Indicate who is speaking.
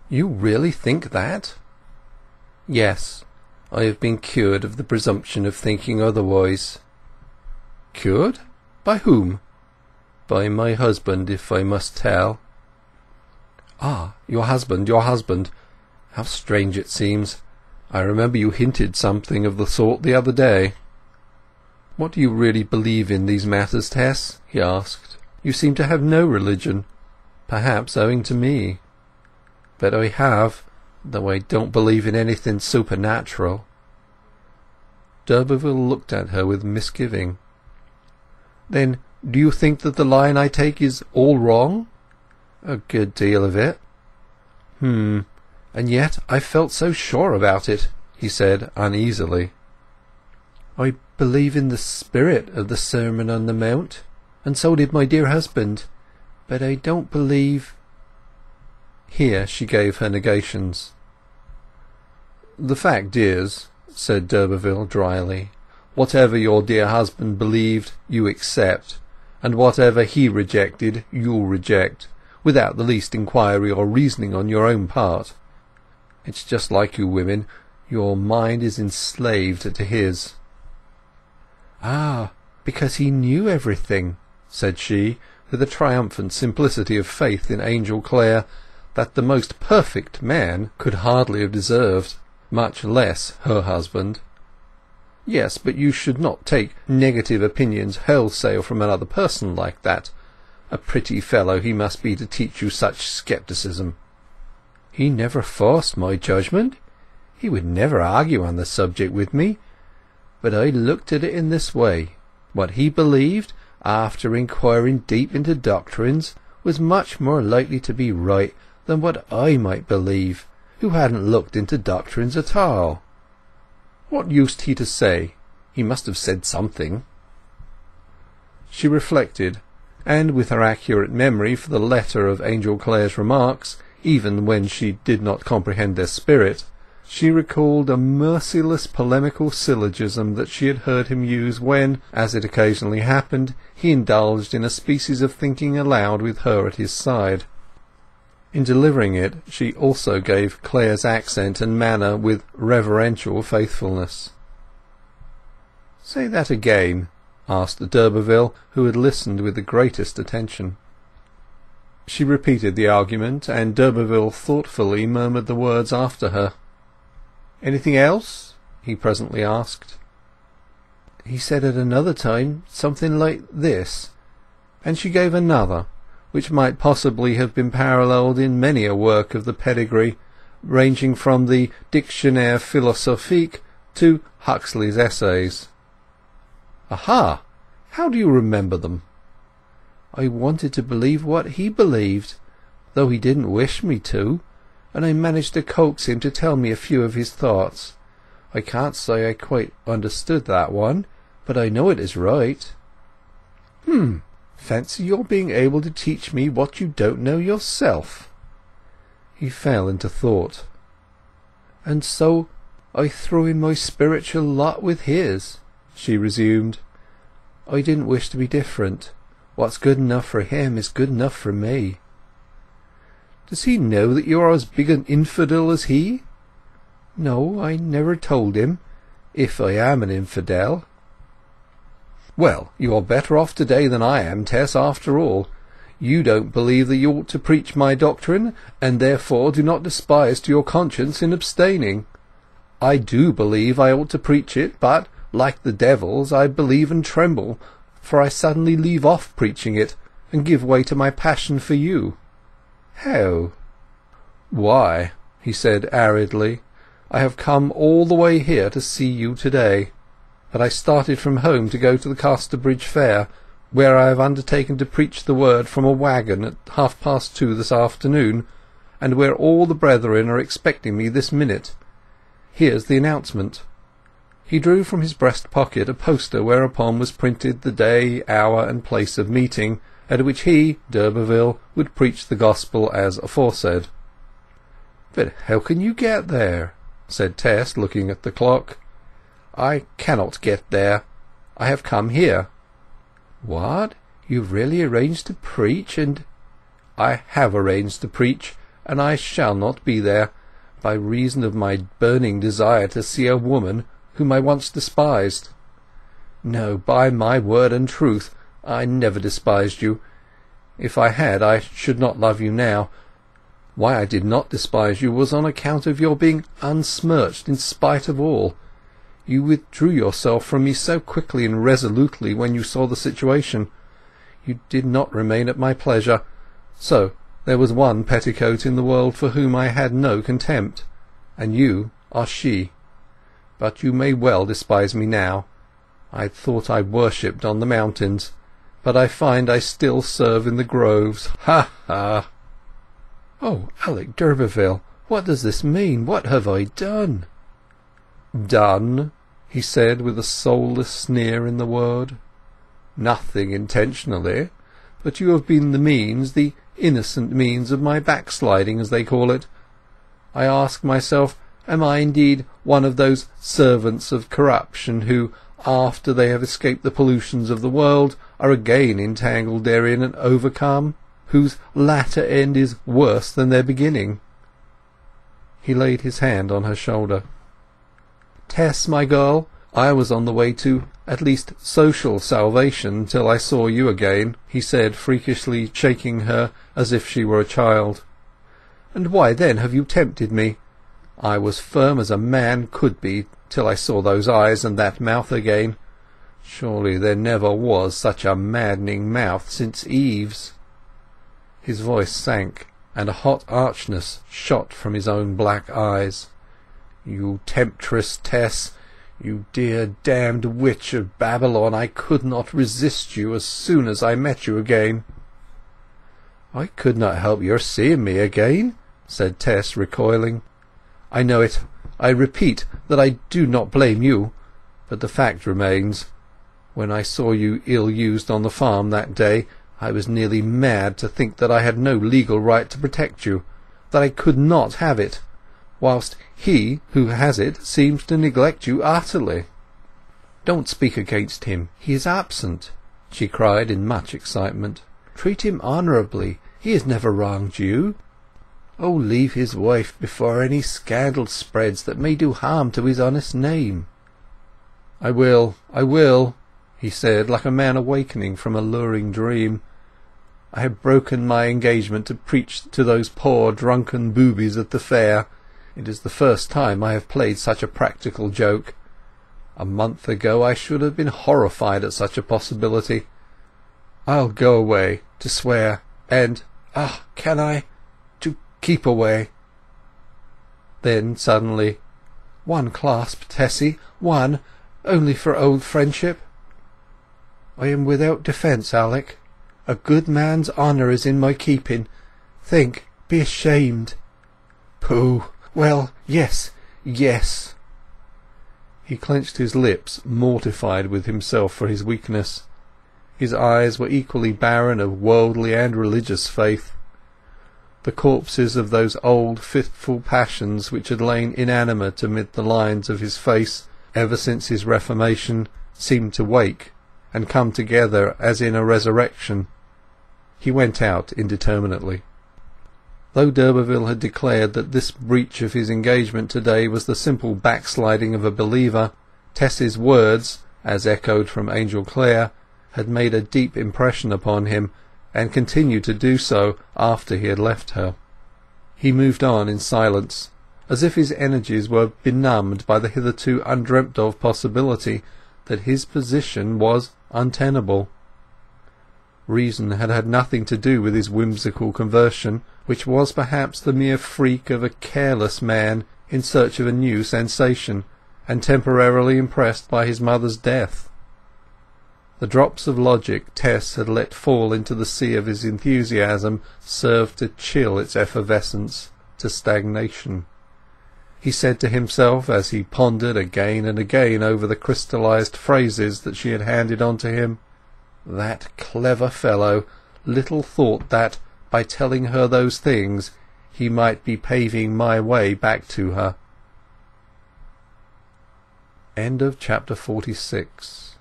Speaker 1: You really think that? Yes, I have been cured of the presumption of thinking otherwise. Cured? By whom? By my husband, if I must tell. Ah, your husband. How strange it seems. I remember you hinted something of the sort the other day. What do you really believe in these matters, Tess? He asked. You seem to have no religion, perhaps owing to me. But I have, though I don't believe in anything supernatural. D'Urberville looked at her with misgiving. Then do you think that the line I take is all wrong? A good deal of it. And yet I felt so sure about it, he said uneasily. I believe in the spirit of the Sermon on the Mount, and so did my dear husband, but I don't believe... Here she gave her negations. The fact is, said d'Urberville dryly, whatever your dear husband believed, you accept, and whatever he rejected, you'll reject, without the least inquiry or reasoning on your own part. It's just like you women, your mind is enslaved to his. Ah, because he knew everything, said she, with a triumphant simplicity of faith in Angel Clare that the most perfect man could hardly have deserved, much less her husband. Yes, but you should not take negative opinions wholesale from another person like that. A pretty fellow he must be to teach you such scepticism. He never forced my judgment. He would never argue on the subject with me. But I looked at it in this way. What he believed, after inquiring deep into doctrines, was much more likely to be right than what I might believe, who hadn't looked into doctrines at all. What used he to say? He must have said something. She reflected, and with her accurate memory for the letter of Angel Clare's remarks, even when she did not comprehend their spirit, she recalled a merciless polemical syllogism that she had heard him use when, as it occasionally happened, he indulged in a species of thinking aloud with her at his side. In delivering it she also gave Clare's accent and manner with reverential faithfulness. "Say that again," asked d'Urberville, who had listened with the greatest attention. She repeated the argument, and d'Urberville thoughtfully murmured the words after her. "Anything else?" he presently asked. "He said at another time something like this," and she gave another, which might possibly have been paralleled in many a work of the pedigree, ranging from the Dictionnaire Philosophique to Huxley's Essays. "Aha! How do you remember them?" "I wanted to believe what he believed, though he didn't wish me to, and I managed to coax him to tell me a few of his thoughts. I can't say I quite understood that one, but I know it is right." Fancy your being able to teach me what you don't know yourself." He fell into thought. "And so I threw in my spiritual lot with his," she resumed. "I didn't wish to be different. What's good enough for him is good enough for me." "Does he know that you are as big an infidel as he?" "No, I never told him, if I am an infidel." "Well, you are better off to-day than I am, Tess, after all. You don't believe that you ought to preach my doctrine, and therefore do not despise to your conscience in abstaining. I do believe I ought to preach it, but, like the devils, I believe and tremble, for I suddenly leave off preaching it, and give way to my passion for you." "How?" "Why," he said aridly, "I have come all the way here to see you to-day. But I started from home to go to the Casterbridge Fair, where I have undertaken to preach the word from a waggon at 2:30 this afternoon, and where all the brethren are expecting me this minute. Here's the announcement." He drew from his breast pocket a poster whereupon was printed the day, hour, and place of meeting, at which he, d'Urberville, would preach the gospel as aforesaid. "But how can you get there?" said Tess, looking at the clock. "I cannot get there. I have come here." "What? You've really arranged to preach, and—" "I have arranged to preach, and I shall not be there, by reason of my burning desire to see a woman whom I once despised. No, by my word and truth, I never despised you. If I had, I should not love you now. Why I did not despise you was on account of your being unsmirched in spite of all. You withdrew yourself from me so quickly and resolutely when you saw the situation. You did not remain at my pleasure. So there was one petticoat in the world for whom I had no contempt, and you are she. But you may well despise me now. I thought I worshipped on the mountains, but I find I still serve in the groves. Ha ha! Oh, Alec d'Urberville, what does this mean? What have I done? Done? He said, with a soulless sneer in the word. Nothing intentionally, but you have been the means, the innocent means of my backsliding, as they call it. I ask myself, am I indeed one of those servants of corruption who, after they have escaped the pollutions of the world, are again entangled therein and overcome, whose latter end is worse than their beginning? He laid his hand on her shoulder. Tess, my girl, I was on the way to at least social salvation till I saw you again, he said, freakishly shaking her as if she were a child. And why then have you tempted me? I was firm as a man could be till I saw those eyes and that mouth again. Surely there never was such a maddening mouth since Eve's. His voice sank, and a hot archness shot from his own black eyes. You temptress, Tess, you dear damned witch of Babylon, I could not resist you as soon as I met you again. I could not help your seeing me again, said Tess, recoiling. I know it. I repeat that I do not blame you, but the fact remains. When I saw you ill-used on the farm that day, I was nearly mad to think that I had no legal right to protect you, that I could not have it, whilst he who has it seems to neglect you utterly. Don't speak against him. He is absent, she cried in much excitement. Treat him honourably. He has never wronged you. Oh, leave his wife before any scandal spreads that may do harm to his honest name. I will, he said, like a man awakening from a luring dream. I have broken my engagement to preach to those poor drunken boobies at the fair. It is the first time I have played such a practical joke. A month ago I should have been horrified at such a possibility. I'll go away to swear, and, can I? To keep away. Then suddenly, one clasp, Tessie, one, only for old friendship. I am without defence, Alec. A good man's honour is in my keeping. Think, be ashamed. Pooh! Well, yes. He clenched his lips, mortified with himself for his weakness. His eyes were equally barren of worldly and religious faith. The corpses of those old fitful passions which had lain inanimate amid the lines of his face ever since his reformation seemed to wake and come together as in a resurrection. He went out indeterminately. Though d'Urberville had declared that this breach of his engagement today was the simple backsliding of a believer, Tess's words, as echoed from Angel Clare, had made a deep impression upon him, and continued to do so after he had left her. He moved on in silence, as if his energies were benumbed by the hitherto undreamt-of possibility that his position was untenable. Reason had had nothing to do with his whimsical conversion, which was perhaps the mere freak of a careless man in search of a new sensation, and temporarily impressed by his mother's death. The drops of logic Tess had let fall into the sea of his enthusiasm served to chill its effervescence to stagnation. He said to himself, as he pondered again and again over the crystallized phrases that she had handed on to him, that clever fellow little thought that, by telling her those things, he might be paving my way back to her. End of chapter 46